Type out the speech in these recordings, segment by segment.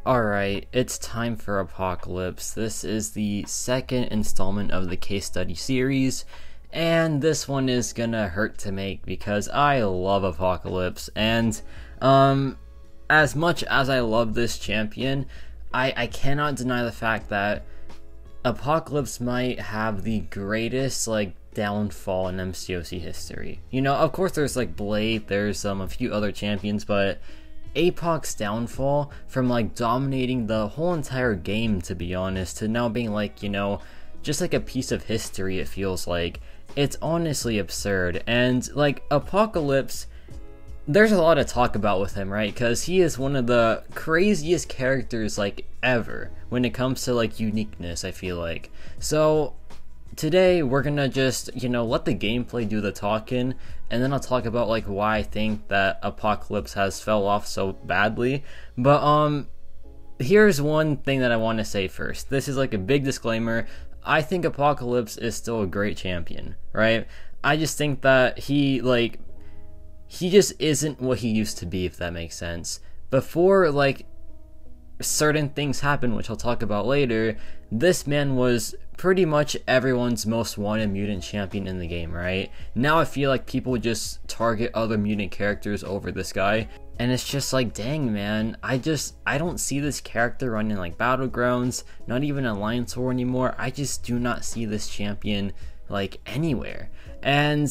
Alright, it's time for Apocalypse. This is the second installment of the case study series, and this one is gonna hurt to make because I love Apocalypse, and as much as I love this champion, I cannot deny the fact that Apocalypse might have the greatest downfall in Mcoc history. You know, of course there's Blade, there's a few other champions, but Apoc's downfall from dominating the whole entire game, to be honest, to now being just a piece of history, it feels like. It's honestly absurd. And Apocalypse, there's a lot to talk about with him, right? Because he is one of the craziest characters ever when it comes to uniqueness, I feel like. So today we're gonna just let the gameplay do the talking, and then I'll talk about why I think that Apocalypse has fell off so badly. But here's one thing that I want to say first. This is a big disclaimer. I think Apocalypse is still a great champion, right? I just think that he just isn't what he used to be, if that makes sense. Before certain things happen, which I'll talk about later, this man was pretty much everyone's most wanted mutant champion in the game, right? Now I feel like people just target other mutant characters over this guy, and it's just dang man, I don't see this character running Battlegrounds, not even Alliance War anymore. I just do not see this champion anywhere. And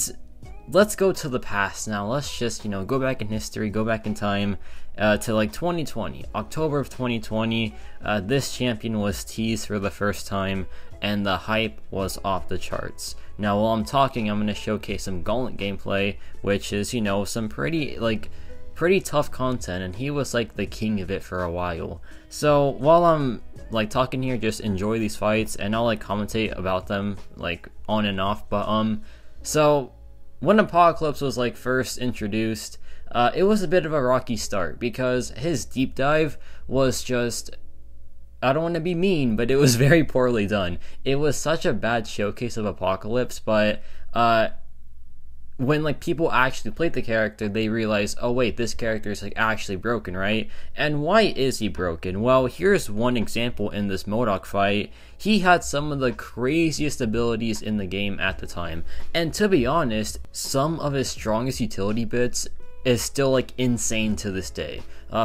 let's go to the past now. Let's just go back in history, go back in time to 2020, October of 2020. This champion was teased for the first time, and the hype was off the charts. Now while I'm talking, I'm going to showcase some Gauntlet gameplay, which is some pretty tough content, and he was the king of it for a while. So while I'm talking here, just enjoy these fights, and I'll commentate about them on and off. But so when Apocalypse was first introduced, it was a bit of a rocky start because his deep dive was just, I don't want to be mean, but it was very poorly done. It was such a bad showcase of Apocalypse, but when people actually played the character, they realized, oh wait, this character is actually broken, right? And why is he broken? Well, here's one example in this Mcoc fight. He had some of the craziest abilities in the game at the time, and to be honest, some of his strongest utility bits is still insane to this day.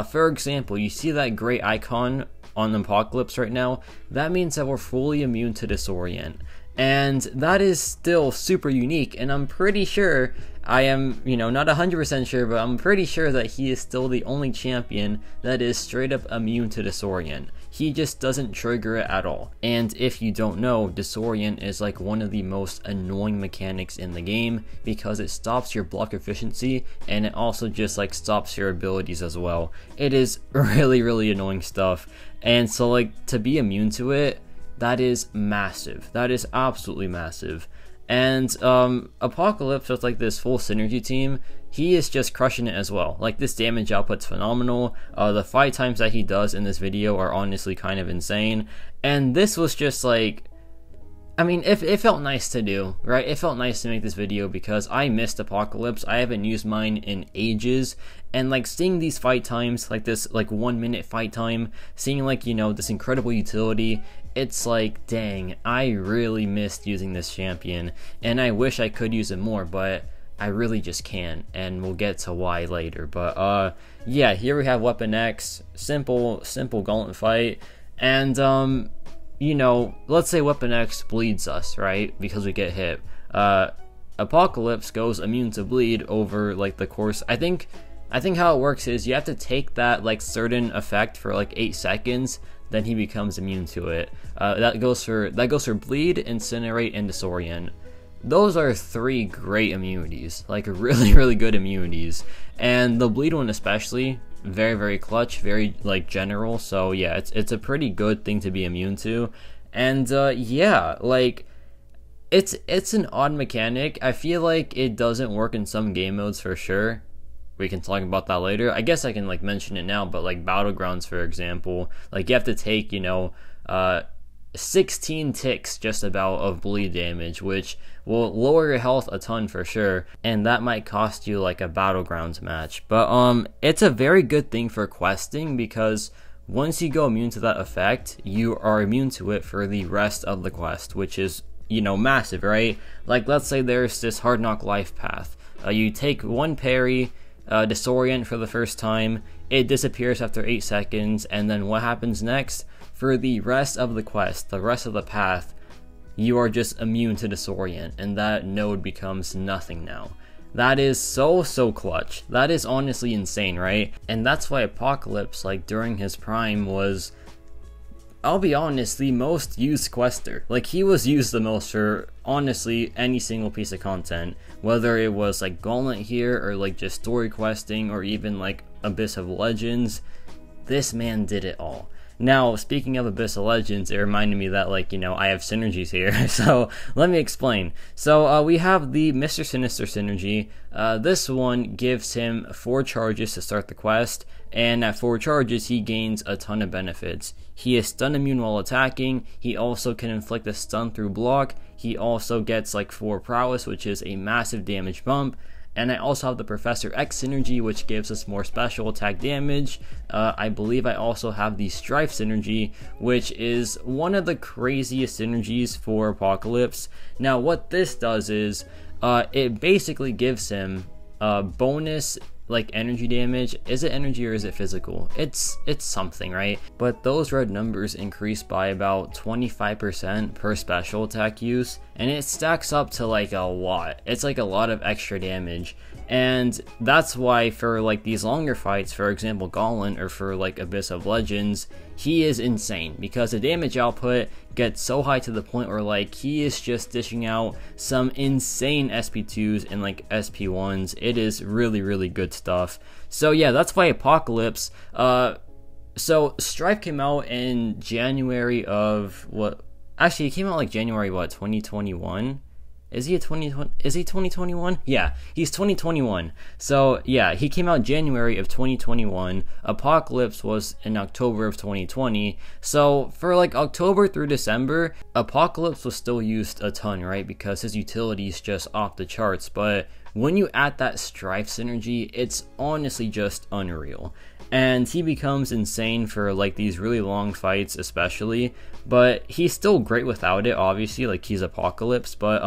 For example, you see that great icon on Apocalypse right now? That means that we're fully immune to Disorient. And that is still super unique, and I'm pretty sure, I am, not 100% sure, but I'm pretty sure that he is still the only champion that is straight up immune to Disorient. He just doesn't trigger it at all. And if you don't know, Disorient is one of the most annoying mechanics in the game because it stops your block efficiency, and it also just stops your abilities as well. It is really annoying stuff, and so to be immune to it, that is massive. That is absolutely massive. And Apocalypse with this full synergy team, he is just crushing it as well. This damage output's phenomenal. The fight times that he does in this video are honestly kind of insane. And this was just I mean, it felt nice to do, right? It felt nice to make this video because I missed Apocalypse. I haven't used mine in ages, and seeing these fight times, this 1 minute fight time, seeing this incredible utility, it's dang, I really missed using this champion, and I wish I could use it more, but I really just can't, and we'll get to why later. But yeah, here we have Weapon X, simple gauntlet fight, and let's say Weapon X bleeds us, right? Because we get hit. Apocalypse goes immune to bleed over the course. I think how it works is you have to take that certain effect for 8 seconds, then he becomes immune to it. That goes for bleed, incinerate, and disorient. Those are 3 great immunities, really good immunities, and the bleed one especially, very clutch, very general. So yeah, it's a pretty good thing to be immune to. And yeah, it's an odd mechanic. I feel it doesn't work in some game modes for sure. We can talk about that later. I guess I can mention it now, but Battlegrounds, for example, you have to take 16 ticks just about of bleed damage, which will lower your health a ton for sure, and that might cost you a Battlegrounds match. But it's a very good thing for questing because once you go immune to that effect, you are immune to it for the rest of the quest, which is, you know, massive, right? Like, let's say there's this Hard Knock Life path. You take one parry, disorient for the first time, it disappears after 8 seconds, and then what happens next? For the rest of the quest, the rest of the path, you are just immune to disorient, and that node becomes nothing now. That is so clutch. That is honestly insane, right? And that's why Apocalypse, like during his prime, was, I'll be honest, the most used quester. Like, he was used the most for honestly any single piece of content, whether it was like Gauntlet here or like just story questing or even like Abyss of Legends. This man did it all. Now, speaking of Abyss of Legends, it reminded me that, like, you know, I have synergies here, so let me explain. So, we have the Mr. Sinister synergy. This one gives him 4 charges to start the quest, and at 4 charges, he gains a ton of benefits. He is stun immune while attacking, he also can inflict a stun through block, he also gets, like, 4 prowess, which is a massive damage bump, and I also have the Professor X synergy, which gives us more special attack damage. I believe I also have the Strife synergy, which is one of the craziest synergies for Apocalypse. Now, what this does is, it basically gives him bonus like energy damage. Is it energy or is it physical? It's something, right? But those red numbers increase by about 25% per special attack use, and it stacks up to like a lot. It's like a lot of extra damage, and that's why for like these longer fights, for example Gauntlet or for like Abyss of Legends, he is insane because the damage output gets so high to the point where like he is just dishing out some insane SP2s and like SP1s. It is really good stuff. So yeah, that's why Apocalypse, so Strife came out in January of what? Actually, it came out like January what? 2021. Is he 2021? Yeah, he's 2021. So yeah, he came out January of 2021. Apocalypse was in October of 2020. So for like October through December, Apocalypse was still used a ton, right? Because his utility is just off the charts. But when you add that Strife synergy, it's honestly just unreal. And he becomes insane for like these really long fights especially, but he's still great without it, obviously, like he's Apocalypse. But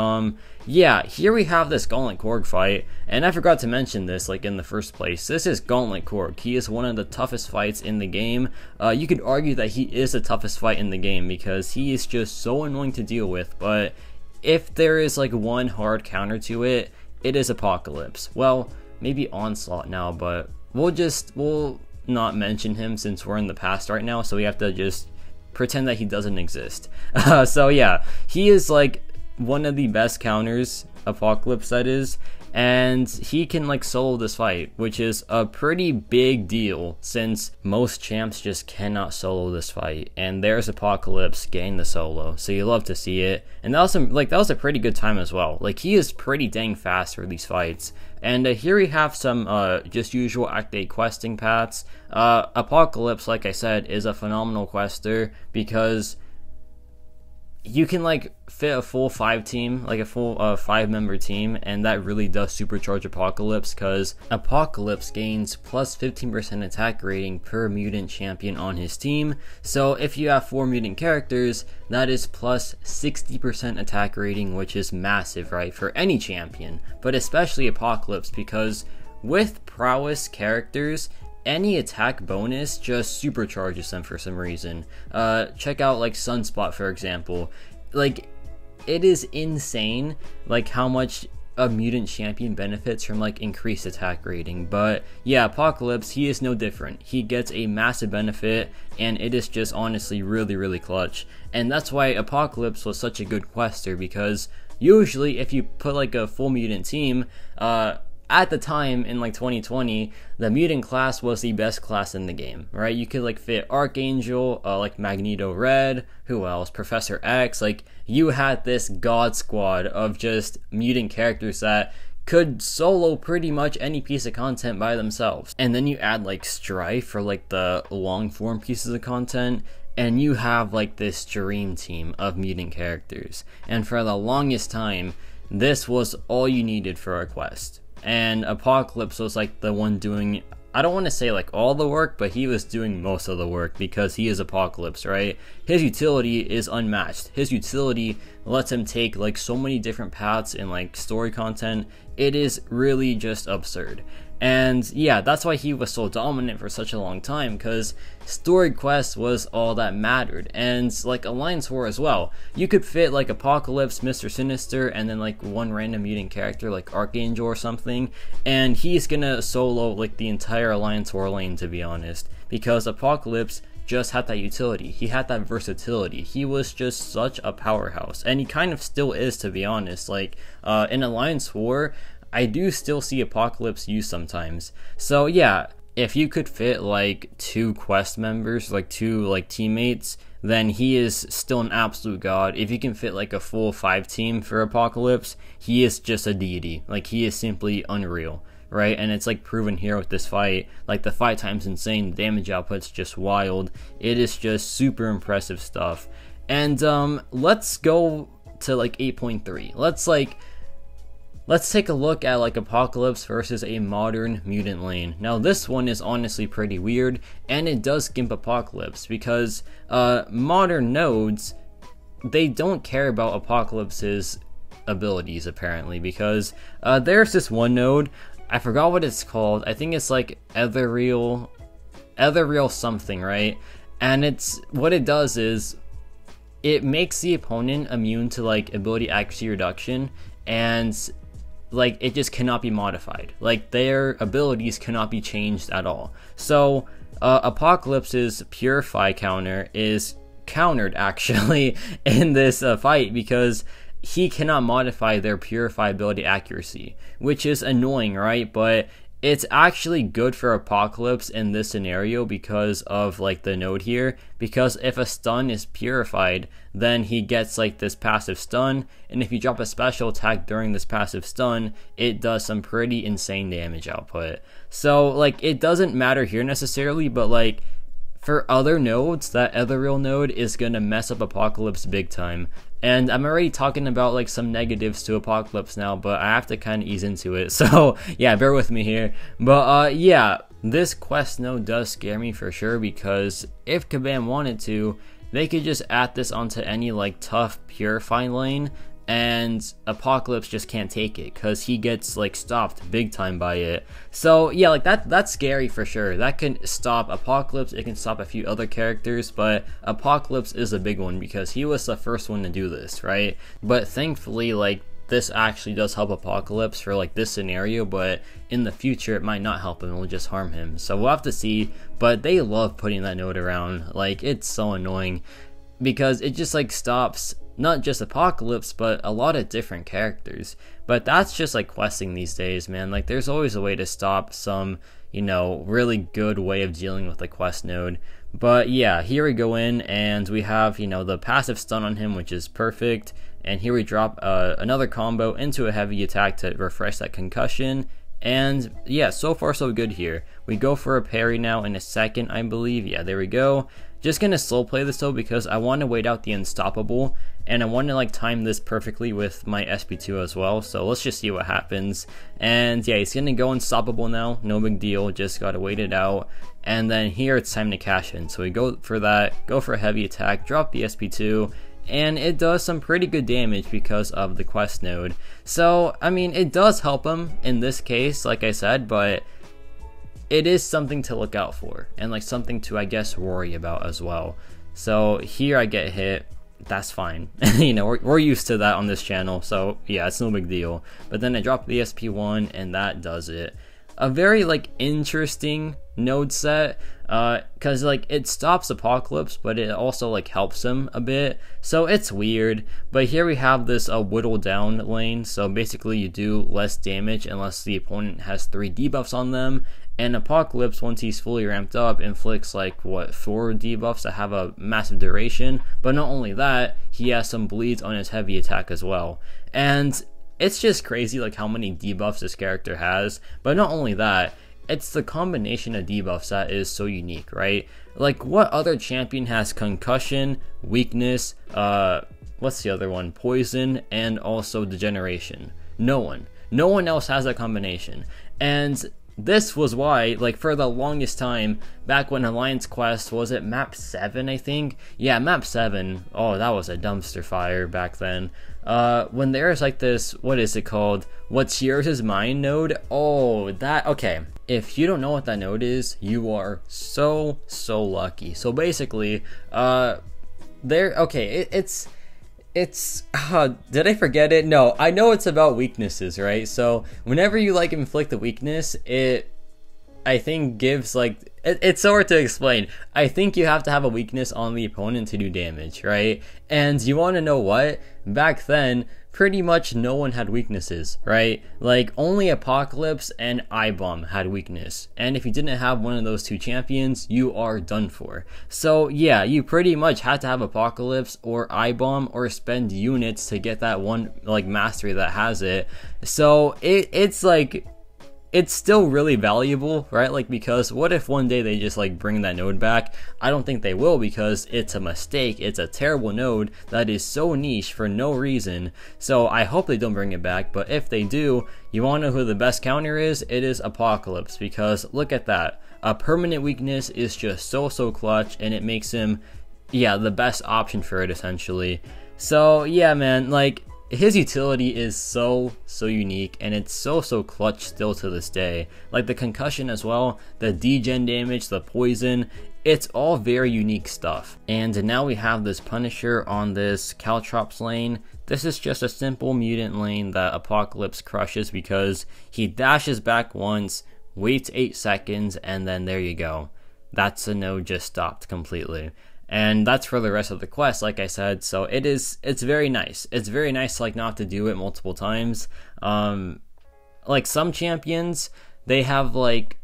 yeah, here we have this Gauntlet Korg fight, and I forgot to mention this like in the first place. This is Gauntlet Korg. He is one of the toughest fights in the game. You could argue that he is the toughest fight in the game because he is just so annoying to deal with, but if there is like one hard counter to it, it is Apocalypse. Well, maybe Onslaught now, but we'll not mention him since we're in the past right now, so we have to just pretend that he doesn't exist. So yeah, he is like one of the best counters, Apocalypse that is, and he can like solo this fight, which is a pretty big deal since most champs just cannot solo this fight, and there's Apocalypse getting the solo, so you love to see it. And that was a pretty good time as well. Like, he is pretty dang fast for these fights. And here we have some just usual Act 8 questing paths. Apocalypse, like I said, is a phenomenal quester because you can like fit a full 5 team, like a full 5-member team, and that really does supercharge Apocalypse because Apocalypse gains plus 15% attack rating per mutant champion on his team. So if you have 4 mutant characters, that is plus 60% attack rating, which is massive, right, for any champion, but especially Apocalypse because with prowess characters, any attack bonus just supercharges them for some reason. Check out like Sunspot, for example. Like, it is insane like how much a mutant champion benefits from like increased attack rating. But yeah, Apocalypse, he is no different. He gets a massive benefit, and it is just honestly really clutch. And that's why Apocalypse was such a good quester, because usually if you put like a full mutant team, at the time in like 2020, the mutant class was the best class in the game, right? You could like fit Archangel, like Magneto Red, who else? Professor X. Like, you had this god squad of just mutant characters that could solo pretty much any piece of content by themselves. And then you add like Strife for like the long form pieces of content, and you have like this dream team of mutant characters. And for the longest time, this was all you needed for a quest. And Apocalypse was like the one doing I don't want to say like all the work, but he was doing most of the work because he is Apocalypse, right? His utility is unmatched. His utility lets him take like so many different paths in like story content. It is really just absurd. And yeah, that's why he was so dominant for such a long time, because story quest was all that mattered. And like Alliance War as well, you could fit like Apocalypse, Mr. Sinister, and then like one random mutant character like Archangel or something, and he's gonna solo like the entire Alliance War lane, to be honest, because Apocalypse just had that utility. He had that versatility. He was just such a powerhouse, and he kind of still is, to be honest. Like in Alliance War, I do still see Apocalypse used sometimes. So yeah, if you could fit like 2 quest members, like 2 like teammates, then he is still an absolute god. If you can fit like a full 5 team for Apocalypse, he is just a deity. Like, he is simply unreal, right? And it's like proven here with this fight. Like, the fight time's insane, the damage output's just wild. It is just super impressive stuff. And let's go to like 8.3. Let's take a look at like Apocalypse versus a modern mutant lane. Now this one is honestly pretty weird, and it does skimp Apocalypse, because modern nodes, they don't care about Apocalypse's abilities apparently, because there's this one node, I forgot what it's called, I think it's like Ethereal something, right? And it's, what it does is, it makes the opponent immune to like ability accuracy reduction, and like it just cannot be modified. Like, their abilities cannot be changed at all. So Apocalypse's Purify counter is countered actually in this fight, because he cannot modify their Purify ability accuracy, which is annoying, right? But it's actually good for Apocalypse in this scenario because of like the node here, because if a stun is purified, then he gets like this passive stun, and if you drop a special attack during this passive stun, it does some pretty insane damage output. So like, it doesn't matter here necessarily, but like for other nodes, that Ethereal node is gonna mess up Apocalypse big time. And I'm already talking about like some negatives to Apocalypse now, but I have to kind of ease into it. So yeah, bear with me here. But yeah, this quest node does scare me for sure, because if Kabam wanted to, they could just add this onto any like tough Purify lane, and Apocalypse just can't take it, because he gets like stopped big time by it. So yeah, like that's scary for sure. That can stop Apocalypse, it can stop a few other characters, but Apocalypse is a big one because he was the first one to do this, right? But thankfully, like, this actually does help Apocalypse for like this scenario, but in the future it might not help him, it will just harm him. So we'll have to see, but they love putting that node around. Like, it's so annoying, because it just like stops not just Apocalypse, but a lot of different characters. But that's just like questing these days, man. Like, there's always a way to stop some, you know, really good way of dealing with the quest node. But yeah, here we go in, and we have, you know, the passive stun on him, which is perfect. And here we drop another combo into a heavy attack to refresh that concussion. And yeah, so far so good here. We go for a parry now in a second, I believe. Yeah, there we go. Just gonna slow play this though, because I want to wait out the unstoppable, and I want to like time this perfectly with my SP2 as well. So let's just see what happens. And yeah, he's gonna go unstoppable now, no big deal, just gotta wait it out. And then here it's time to cash in, so we go for that, go for a heavy attack, drop the SP2, and it does some pretty good damage because of the quest node. So I mean, it does help him in this case, like I said, but it is something to look out for, and like something to, I guess, worry about as well. So here I get hit, that's fine. You know, we're used to that on this channel, so yeah, it's no big deal. But then I drop the SP1, and that does it. A very like interesting node set, because like it stops Apocalypse, but it also like helps him a bit, so it's weird. But here we have this whittle down lane, so basically you do less damage unless the opponent has 3 debuffs on them. And Apocalypse, once he's fully ramped up, inflicts like what, 4 debuffs that have a massive duration. But not only that, he has some bleeds on his heavy attack as well. And it's just crazy like how many debuffs this character has. But not only that, it's the combination of debuffs that is so unique, right? Like, what other champion has concussion, weakness, what's the other one? Poison, and also degeneration? No one. No one else has that combination. And this was why, like, for the longest time, back when Alliance Quest, was it map 7, I think? Yeah, map 7. Oh, that was a dumpster fire back then. When there's like this, what is it called? What's yours is mine node? Oh, that, okay. If you don't know what that node is, you are so lucky. So basically, it's did I forget it? No, I know it's about weaknesses, right? So whenever you like inflict a weakness, it, I think, gives like, it's so hard to explain. I think you have to have a weakness on the opponent to do damage, right? And you want to know what? Back then, pretty much no one had weaknesses, right? Like, only Apocalypse and I-Bomb had weakness. And if you didn't have one of those two champions, you are done for. So yeah, you pretty much had to have Apocalypse or I-Bomb or spend units to get that one, like, mastery that has it. So it's like, it's still really valuable, right? Like, because what if one day they just like bring that node back? I don't think they will, because it's a mistake. It's a terrible node that is so niche for no reason. So I hope they don't bring it back, but if they do, you want to know who the best counter is? It is Apocalypse, because look at that. A permanent weakness is just so clutch, and it makes him, yeah, the best option for it essentially. So yeah, man, like, his utility is so unique, and it's so clutch still to this day. Like the concussion as well, the degen damage, the poison, it's all very unique stuff. And now we have this Punisher on this Caltrops lane. This is just a simple mutant lane that Apocalypse crushes because he dashes back once, waits 8 seconds, and then there you go. That's a node just stopped completely. And that's for the rest of the quest, like I said. So it's very nice. It's very nice to like not to do it multiple times. Like some champions, they have like,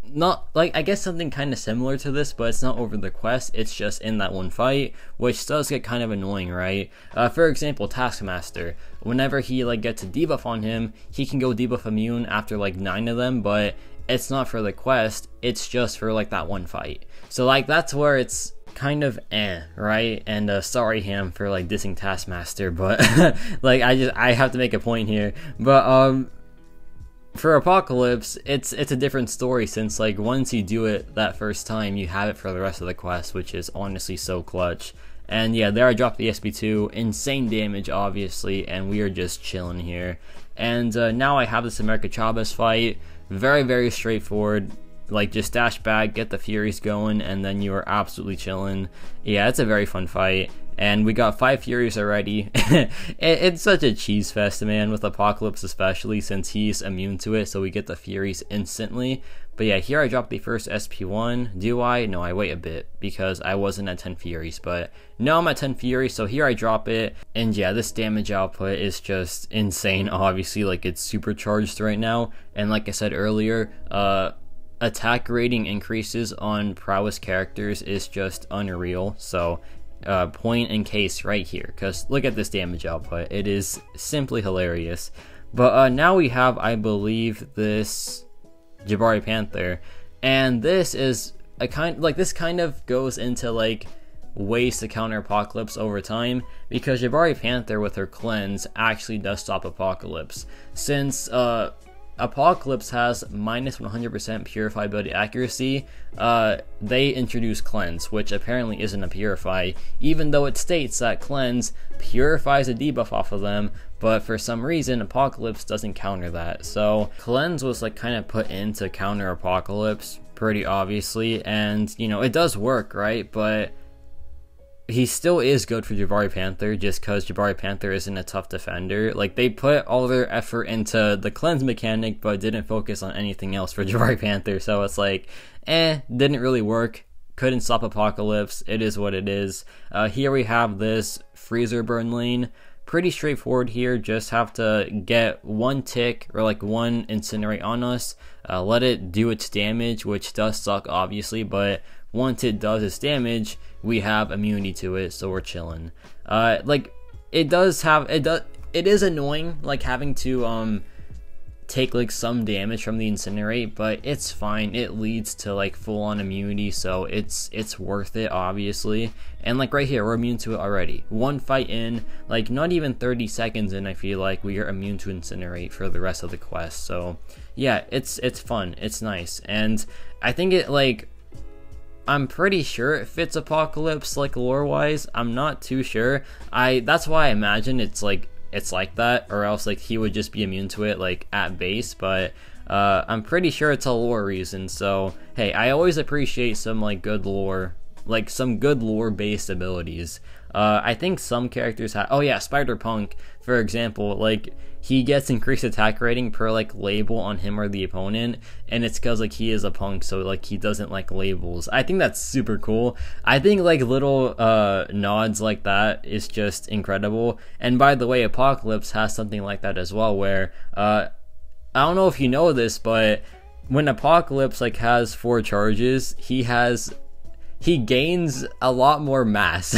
not like, I guess something kind of similar to this, but it's not over the quest, it's just in that one fight, which does get kind of annoying, right? For example, Taskmaster, whenever he like gets a debuff on him, he can go debuff immune after like 9 of them, but it's not for the quest, it's just for like that one fight. So like that's where it's kind of right? And sorry Ham for like dissing Taskmaster, but like I have to make a point here. But for Apocalypse, it's a different story, since like once you do it that first time, you have it for the rest of the quest, which is honestly so clutch. And yeah, there I dropped the SP2, insane damage obviously, and we are just chilling here. And now I have this America Chavez fight, very straightforward. Like, just dash back, get the Furies going, and then you are absolutely chilling. Yeah, it's a very fun fight. And we got 5 Furies already. It's such a cheese fest, man, with Apocalypse especially, since he's immune to it, so we get the Furies instantly. But yeah, here I dropped the first SP1. Do I? No, I wait a bit, because I wasn't at 10 Furies, but now I'm at 10 Furies, so here I drop it. And yeah, this damage output is just insane, obviously. Like, it's supercharged right now. And like I said earlier, attack rating increases on prowess characters is just unreal. So point in case right here, because look at this damage output, it is simply hilarious. But now we have, I believe, this Jabari Panther, and this is a this kind of goes into like ways to counter Apocalypse over time, because Jabari Panther with her cleanse actually does stop Apocalypse, since Apocalypse has minus 100% purify ability accuracy. They introduce cleanse, which apparently isn't a purify, even though it states that cleanse purifies a debuff off of them, but for some reason Apocalypse doesn't counter that. So cleanse was like kind of put in to counter Apocalypse pretty obviously, and you know, it does work, right? But he still is good for Jabari Panther, just because Jabari Panther isn't a tough defender. Like, they put all their effort into the cleanse mechanic, but didn't focus on anything else for Jabari Panther, so it's like, didn't really work. Couldn't stop Apocalypse. It is what it is. Here we have this Freezer Burn lane. Pretty straightforward here, just have to get one tick, or like one incinerate on us, let it do its damage, which does suck obviously, but once it does its damage, we have immunity to it, so we're chilling. Like, it is annoying, like, having to take like some damage from the incinerate, but it's fine. It leads to like full-on immunity, so it's worth it, obviously. And like right here, we're immune to it already. One fight in, like not even 30 seconds in, I feel like we are immune to incinerate for the rest of the quest. So yeah, it's fun, it's nice, and I think it like, I'm pretty sure it fits Apocalypse like lore wise. I'm not too sure. That's why I imagine it's like that, or else like he would just be immune to it like at base, but I'm pretty sure it's a lore reason. So hey, I always appreciate some like good lore, like some good lore based abilities. I think some characters have, oh yeah, Spider-Punk, for example, like he gets increased attack rating per like label on him or the opponent, and it's because like he is a punk, so like he doesn't like labels. I think that's super cool. I think like little nods like that is just incredible. And by the way, Apocalypse has something like that as well, where I don't know if you know this, but when Apocalypse like has 4 charges, he gains a lot more mass.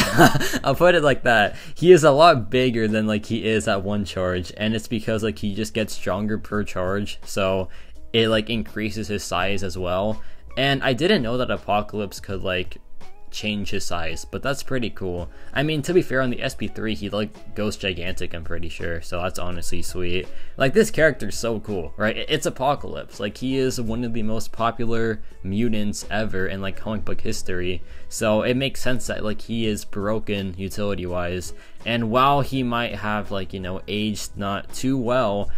I'll put it like that. He is a lot bigger than like he is at 1 charge, and it's because like he just gets stronger per charge, so it like increases his size as well. And I didn't know that Apocalypse could like change his size, but that's pretty cool. I mean, to be fair, on the SP3 he like goes gigantic, I'm pretty sure, so that's honestly sweet. Like, this character is so cool, right? It's Apocalypse. Like, he is one of the most popular mutants ever in like comic book history, so it makes sense that like he is broken utility wise. And while he might have like, you know, aged not too well,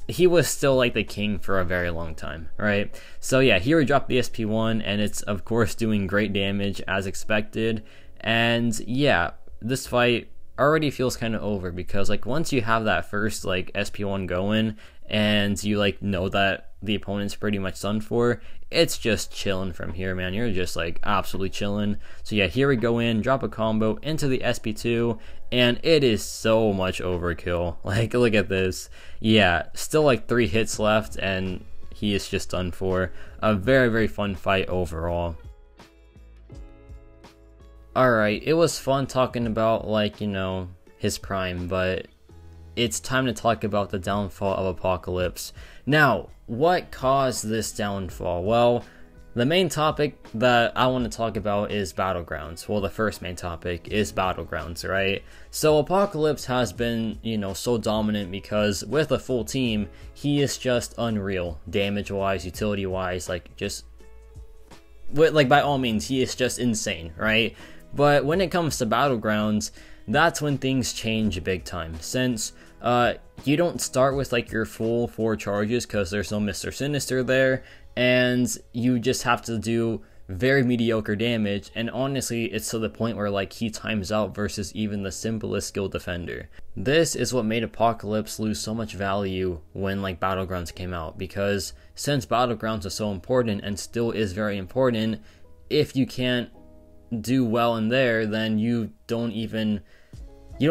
he was still like the king for a very long time, right? So yeah, here we drop the SP1, and it's of course doing great damage as expected. And yeah, this fight already feels kind of over, because like once you have that first like SP1 going, and you like know that the opponent's pretty much done for, it's just chilling from here, man. You're just like absolutely chilling. So yeah, here we go in, drop a combo into the SP2, and it is so much overkill. Like, look at this. Yeah, still like 3 hits left, and he is just done for. A very, very fun fight overall. Alright, it was fun talking about, like, you know, his prime, but it's time to talk about the downfall of Apocalypse. Now, what caused this downfall? Well, the main topic that I want to talk about is Battlegrounds. Well, the first main topic is Battlegrounds, right? So Apocalypse has been, you know, so dominant because with a full team, he is just unreal. Damage-wise, utility-wise, like, just, like, by all means, he is just insane, right? But when it comes to Battlegrounds, that's when things change big time, since you don't start with like your full 4 charges because there's no Mr. Sinister there, and you just have to do very mediocre damage, and honestly it's to the point where like he times out versus even the simplest skill defender. This is what made Apocalypse lose so much value when like Battlegrounds came out, because since Battlegrounds is so important and still is very important, if you can't do well in there, then you don't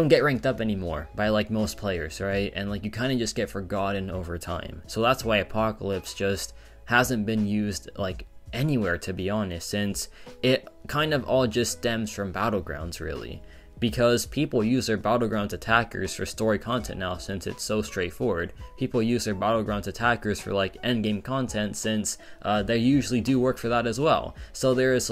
get ranked up anymore by like most players, right? And like you kind of just get forgotten over time. So that's why Apocalypse just hasn't been used like anywhere, to be honest, since it kind of all just stems from Battlegrounds, really, because people use their Battlegrounds attackers for story content now, since it's so straightforward. People use their Battlegrounds attackers for like endgame content, since they usually do work for that as well. So there's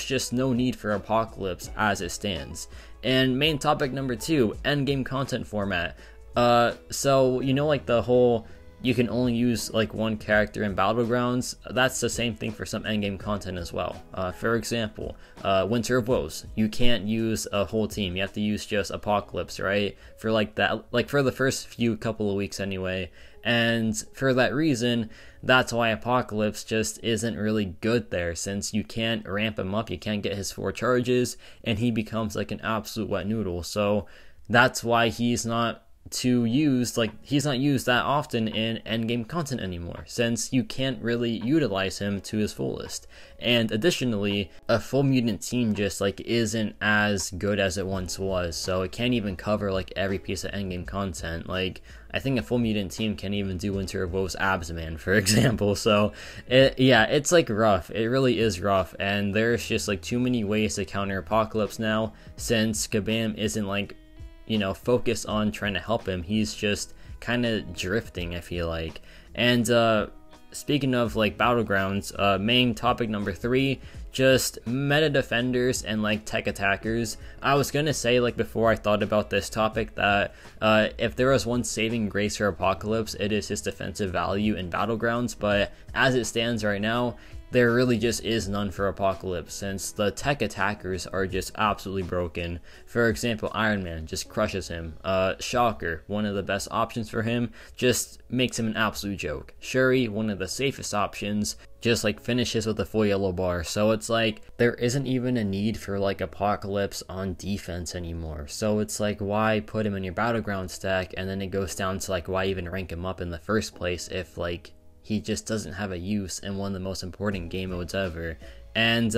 just no need for Apocalypse as it stands. And main topic number 2, endgame content format. So, you know, like the whole, you can only use like one character in Battlegrounds, that's the same thing for some endgame content as well. For example, Winter of Woes, you can't use a whole team, you have to use just Apocalypse, right? For like that, like for the first couple of weeks anyway. And for that reason, that's why Apocalypse just isn't really good there, since you can't ramp him up, you can't get his 4 charges, and he becomes like an absolute wet noodle. So that's why he's not used that often in endgame content anymore, since you can't really utilize him to his fullest. And additionally, a full mutant team just like isn't as good as it once was, so it can't even cover like every piece of endgame content. Like, I think a full mutant team can't even do Winter of Woes abs, man, for example. So yeah, it's like rough. It really is rough, and there's just like too many ways to counter Apocalypse now, since Kabam isn't like, you know, focused on trying to help him. He's just kind of drifting, I feel like. And speaking of like battlegrounds, main topic number 3, just meta defenders and like tech attackers. I was gonna say, like, before I thought about this topic, that if there was one saving grace for Apocalypse, it is his defensive value in battlegrounds, but as it stands right now, there really just is none for Apocalypse, since the tech attackers are just absolutely broken. For example, Iron Man just crushes him. Shocker, one of the best options for him, just makes him an absolute joke. Shuri, one of the safest options, just like finishes with a full yellow bar. So it's like there isn't even a need for like Apocalypse on defense anymore. So it's like, why put him in your battleground stack? And then it goes down to like, why even rank him up in the first place if like he just doesn't have a use in one of the most important game modes ever. And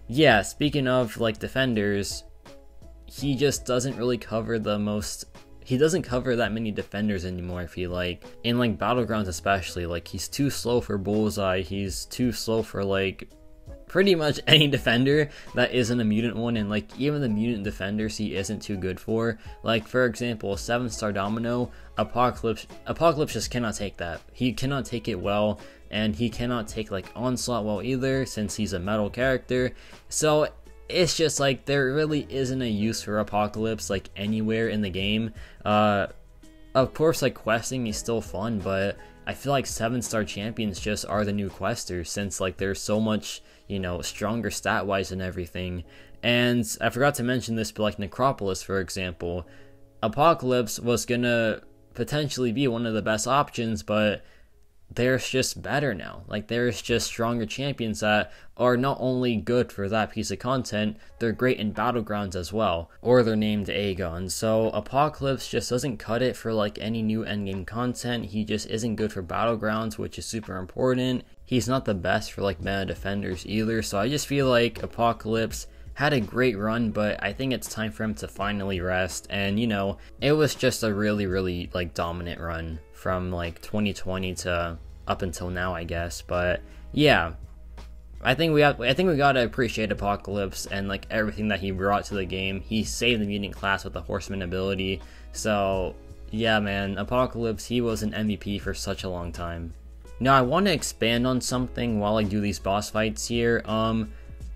yeah, speaking of like defenders, he just doesn't really cover he doesn't cover that many defenders anymore, I feel like. In like battlegrounds especially, like he's too slow for Bullseye, he's too slow for like pretty much any defender that isn't a mutant one, and like even the mutant defenders he isn't too good for. Like for example, 7-star Domino, Apocalypse just cannot take that. He cannot take it well, and he cannot take like Onslaught well either, since he's a metal character. So it's just like there really isn't a use for Apocalypse like anywhere in the game. Of course, like questing is still fun, but I feel like 7-star champions just are the new questers, since like there's so much, you know, stronger stat wise and everything. And I forgot to mention this, but like Necropolis, for example, Apocalypse was gonna potentially be one of the best options, but there's just better now. Like there's just stronger champions that are not only good for that piece of content, they're great in battlegrounds as well, or they're named Aegon. So Apocalypse just doesn't cut it for like any new endgame content. He just isn't good for battlegrounds, which is super important. He's not the best for like meta defenders either. So I just feel like Apocalypse had a great run, but I think it's time for him to finally rest. And you know, it was just a really like dominant run from like 2020 to up until now, I guess. But yeah, I think we gotta appreciate Apocalypse and like everything that he brought to the game. He saved the mutant class with the Horseman ability. So yeah, man, Apocalypse, he was an MVP for such a long time. Now I want to expand on something while I do these boss fights here.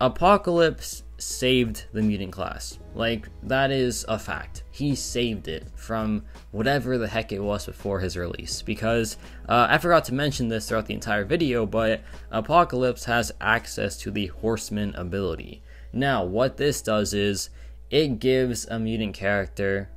Apocalypse saved the mutant class. Like, that is a fact. He saved it from whatever the heck it was before his release, because I forgot to mention this throughout the entire video, but Apocalypse has access to the Horseman ability. Now what this does is it gives a mutant character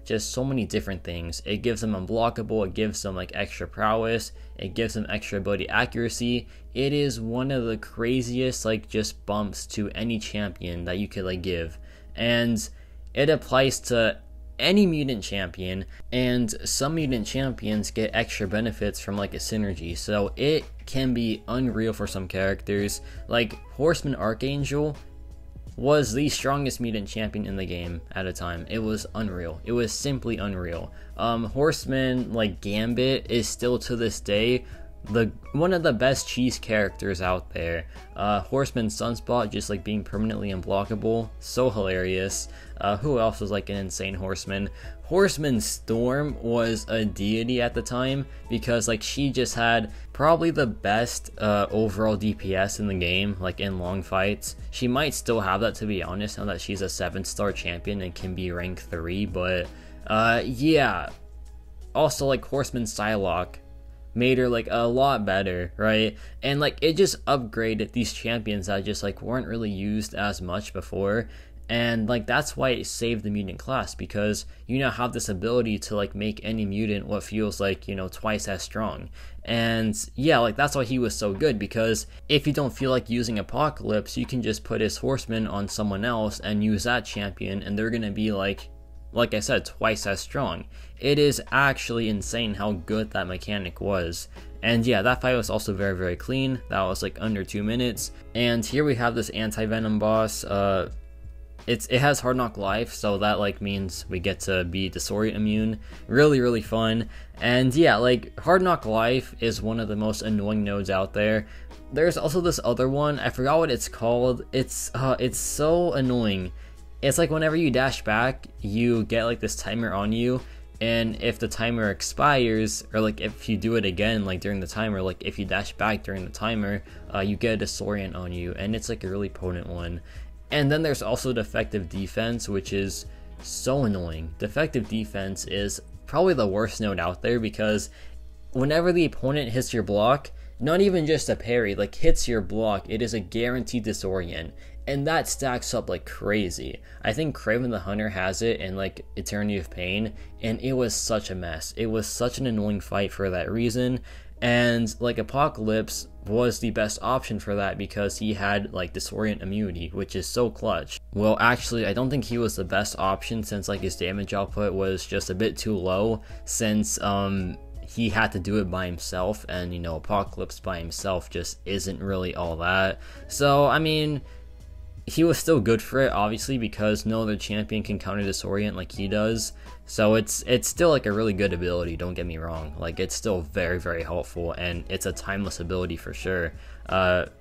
just so many different things. It gives them unblockable, it gives them like extra prowess, it gives them extra ability accuracy. It is one of the craziest like just bumps to any champion that you could like give, and it applies to any mutant champion, and some mutant champions get extra benefits from like a synergy, so it can be unreal for some characters. Like Horseman Archangel was the strongest mutant champion in the game at a time. It was unreal. It was simply unreal. Horseman like Gambit is still to this day one of the best cheese characters out there. Horseman Sunspot just like being permanently unblockable, so hilarious. Who else was like an insane horseman? Horseman Storm was a deity at the time, because like she just had probably the best overall DPS in the game, like in long fights. She might still have that, to be honest, now that she's a 7-star champion and can be rank 3, but yeah. Also like Horseman Psylocke made her like a lot better, right? And like it just upgraded these champions that just like weren't really used as much before. And like that's why it saved the mutant class, because you now have this ability to like make any mutant what feels like, you know, twice as strong. And yeah, like that's why he was so good, because if you don't feel like using Apocalypse, you can just put his horseman on someone else and use that champion, and they're gonna be like I said, twice as strong. It is actually insane how good that mechanic was. And yeah, that fight was also very clean. That was like under 2 minutes. And here we have this anti-venom boss. It has Hard Knock Life, so that like means we get to be disorient immune. Really fun. And yeah, like Hard Knock Life is one of the most annoying nodes out there. There's also this other one, I forgot what it's called. It's so annoying. It's like whenever you dash back, you get like this timer on you, and if the timer expires, or like if you do it again like during the timer, like if you dash back during the timer, you get a disorient on you, and it's like a really potent one. And then there's also defective defense, which is so annoying. Defective defense is probably the worst node out there, because whenever the opponent hits your block, not even just a parry, like hits your block, it is a guaranteed disorient, and that stacks up like crazy. I think Kraven the Hunter has it in like Eternity of Pain, and it was such a mess. It was such an annoying fight for that reason, and like Apocalypse was the best option for that because he had like disorient immunity, which is so clutch. Well, actually, I don't think he was the best option, since like his damage output was just a bit too low, since he had to do it by himself, and you know, Apocalypse by himself just isn't really all that. So I mean, he was still good for it, obviously, because no other champion can counter disorient like he does. So it's still like a really good ability, don't get me wrong. Like, it's still very, very helpful, and it's a timeless ability for sure.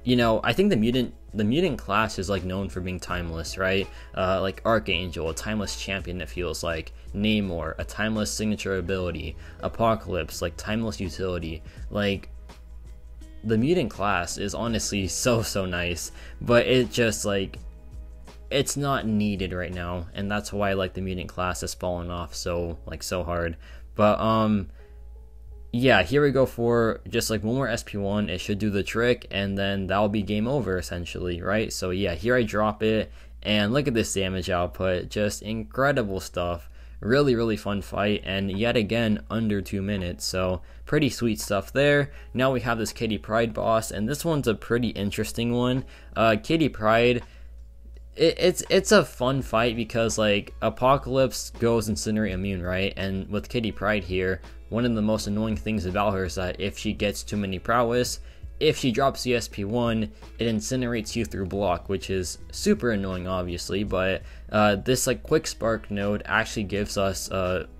You know, I think the mutant class is like known for being timeless, right? Like Archangel, a timeless champion, it feels like. Namor, a timeless signature ability. Apocalypse, like timeless utility. Like, the mutant class is honestly so nice, but it just like, it's not needed right now, and that's why like the mutant class has fallen off so hard. But yeah, here we go for just like one more SP1. It should do the trick, and then that'll be game over essentially, right? So yeah, here I drop it, and look at this damage output, just incredible stuff. Really fun fight, and yet again under 2 minutes, so pretty sweet stuff there. Now we have this Kitty Pryde boss, and this one's a pretty interesting one. Kitty Pryde, it's a fun fight because like Apocalypse goes Incinerate immune, right? And with Kitty Pryde here, one of the most annoying things about her is that if she gets too many prowess, if she drops the SP1, it incinerates you through block, which is super annoying, obviously. But this like quick spark node actually gives us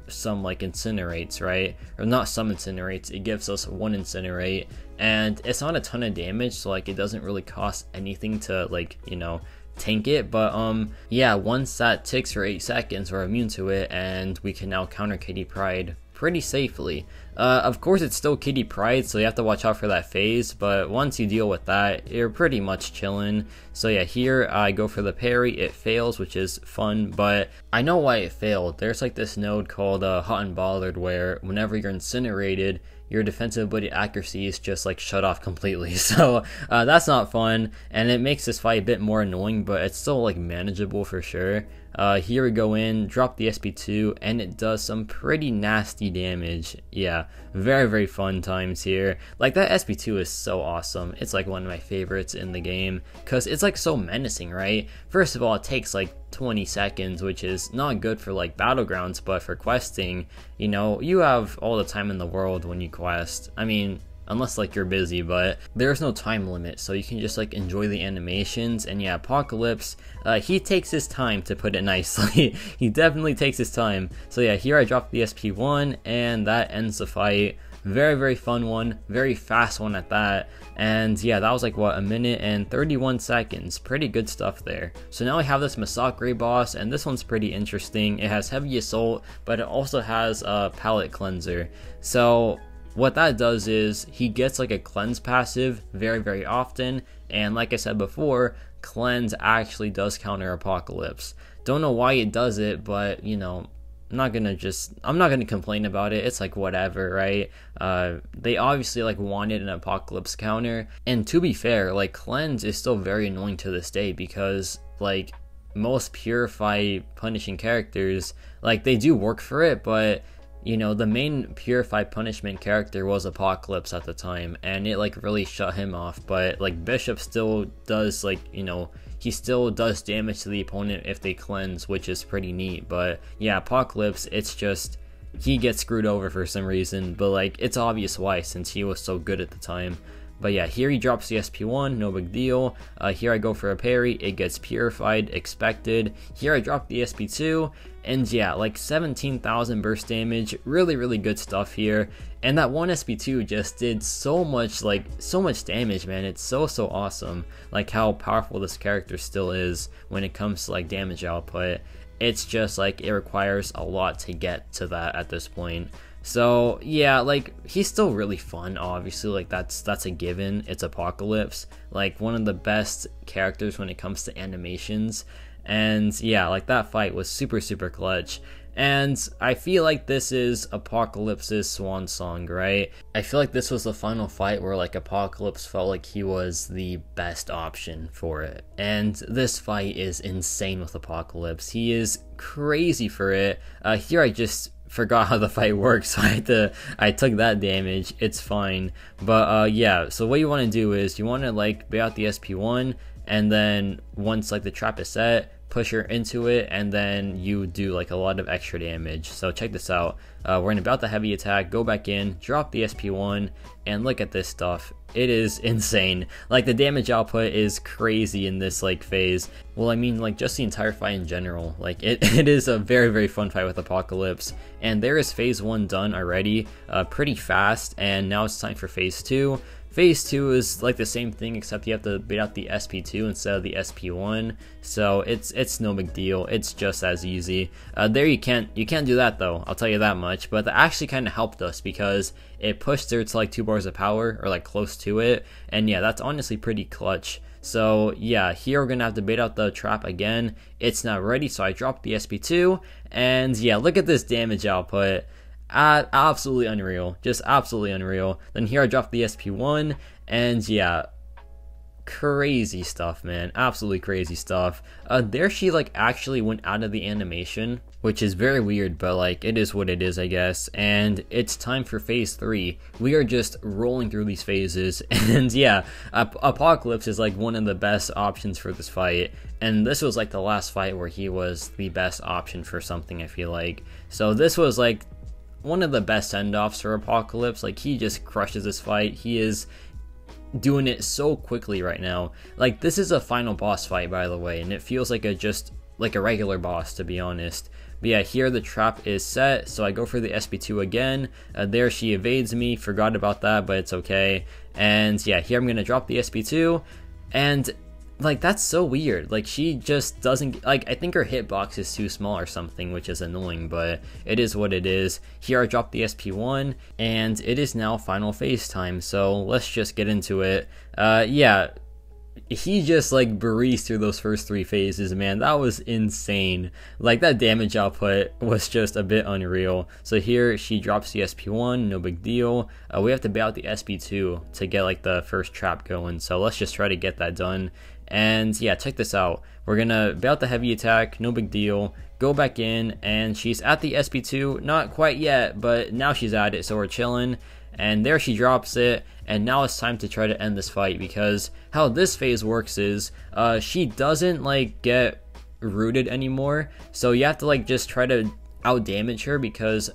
some like incinerates, right? Or not some incinerates, it gives us one incinerate, and it's not a ton of damage, so like it doesn't really cost anything to like, you know, tank it. But yeah, once that ticks for 8 seconds, we're immune to it, and we can now counter Kitty Pryde pretty safely. Of course, it's still Kitty Pryde, so you have to watch out for that phase, but once you deal with that, you're pretty much chilling. So yeah, here I go for the parry. It fails, which is fun, but I know why it failed. There's like this node called Hot and Bothered, where whenever you're incinerated, your defensive ability accuracy is just like shut off completely. So that's not fun, and it makes this fight a bit more annoying, but it's still like manageable for sure. Here we go in, drop the SP2, and it does some pretty nasty damage. Yeah, very fun times here. Like, that SP2 is so awesome. It's like one of my favorites in the game, because it's like so menacing, right? First of all, it takes like 20 seconds, which is not good for like battlegrounds, but for questing, you know, you have all the time in the world when you quest. I mean, unless like you're busy, but there's no time limit, so you can just like enjoy the animations. And yeah, Apocalypse, he takes his time, to put it nicely. He definitely takes his time. So yeah, here I drop the SP1, and that ends the fight. Very fun one, very fast one at that. And yeah, that was like what, 1 minute and 31 seconds. Pretty good stuff there. So now we have this Mcoc boss, and this one's pretty interesting. It has heavy assault, but it also has a palette cleanser. So what that does is he gets like a cleanse passive very often, and like I said before, cleanse actually does counter Apocalypse. Don't know why it does it, but you know, I'm not gonna complain about it. It's like whatever, right? They obviously like wanted an Apocalypse counter, and to be fair, like cleanse is still very annoying to this day, because like most purify punishing characters, like they do work for it, but you know, the main purify punishment character was Apocalypse at the time, and it like really shut him off. But like Bishop still does, like, you know, he still does damage to the opponent if they cleanse, which is pretty neat. But yeah, Apocalypse, it's just he gets screwed over for some reason, but like it's obvious why, since he was so good at the time. But yeah, here he drops the SP1, no big deal. Here I go for a parry, it gets purified, expected. Here I drop the SP2, and yeah, like 17,000 burst damage, really good stuff here. And that one SP2 just did so much damage, man. It's so awesome, like how powerful this character still is when it comes to like damage output. It's just like it requires a lot to get to that at this point. So yeah, like he's still really fun, obviously, like that's a given. It's Apocalypse, like one of the best characters when it comes to animations. And yeah, like that fight was super clutch. And I feel like this is Apocalypse's swan song, right? I feel like this was the final fight where like Apocalypse felt like he was the best option for it. And this fight is insane with Apocalypse. He is crazy for it. Here I just forgot how the fight works, so I took that damage. It's fine. But yeah, so what you want to do is you want to like bait out the SP1, and then once like the trap is set, push her into it, and then you do like a lot of extra damage. So check this out. We're gonna bait out the heavy attack, go back in, drop the SP1, and look at this stuff. It is insane. Like the damage output is crazy in this like phase. Well, I mean like just the entire fight in general. Like it is a very fun fight with Apocalypse. And there is phase 1 done already, pretty fast, and now it's time for phase 2. Phase 2 is like the same thing, except you have to bait out the SP2 instead of the SP1, so it's no big deal. It's just as easy. There you can't do that though, I'll tell you that much, but that actually kind of helped us because it pushed her to like 2 bars of power, or like close to it, and yeah, that's honestly pretty clutch. So yeah, here we're gonna have to bait out the trap again. It's not ready, so I dropped the SP2, and yeah, look at this damage output. Absolutely unreal, just absolutely unreal. Then here I dropped the SP1, and yeah, crazy stuff, man, absolutely crazy stuff. There she like actually went out of the animation, which is very weird, but like it is what it is, I guess. And it's time for phase 3. We are just rolling through these phases, and yeah, Apocalypse is like one of the best options for this fight, and this was like the last fight where he was the best option for something, I feel like. So this was like one of the best send-offs for Apocalypse. Like he just crushes this fight. He is doing it so quickly right now. Like this is a final boss fight, by the way, and it feels like just like a regular boss, to be honest. But yeah, here the trap is set, so I go for the SP2 again. There she evades me, forgot about that, but it's okay. And yeah, here I'm gonna drop the SP2, and like that's so weird. Like she just doesn't, like I think her hitbox is too small or something, which is annoying, but it is what it is. Here I dropped the SP1, and it is now final phase time, so let's just get into it. Yeah, he just like breezed through those first 3 phases, man. That was insane. Like that damage output was just a bit unreal. So here she drops the SP1, no big deal. We have to bait out the SP2 to get like the first trap going, so let's just try to get that done. And yeah, check this out. We're gonna bait out the heavy attack, no big deal. Go back in, and she's at the SP2, not quite yet, but now she's at it, so we're chilling. And there she drops it, and now it's time to try to end this fight, because how this phase works is she doesn't like get rooted anymore, so you have to like just try to out damage her, because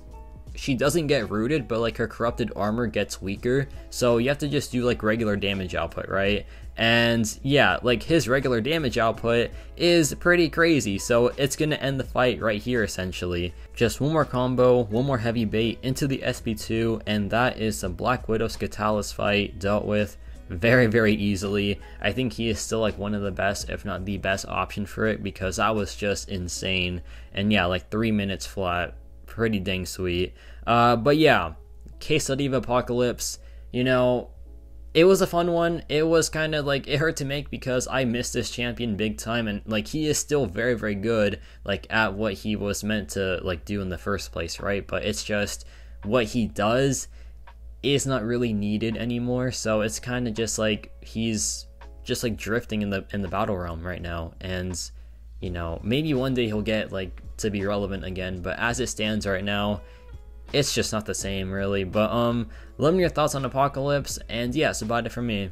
she doesn't get rooted, but like her corrupted armor gets weaker, so you have to just do like regular damage output, right? And yeah, like his regular damage output is pretty crazy, so it's gonna end the fight right here essentially. Just one more combo, one more heavy bait into the SP2, and that is the Black Widow Scatalis fight dealt with very easily. I think he is still like one of the best, if not the best option for it, because that was just insane. And yeah, like 3 minutes flat, pretty dang sweet. But yeah, case study of Apocalypse, you know, it was a fun one. It was kind of like, it hurt to make because I missed this champion big time, and like he is still very good like at what he was meant to like do in the first place, right? But it's just what he does is not really needed anymore, so it's kind of just like he's just like drifting in the battle realm right now. And you know, maybe one day he'll get like to be relevant again, but as it stands right now, it's just not the same really. But let me know your thoughts on Apocalypse, and yeah, that's about it for me.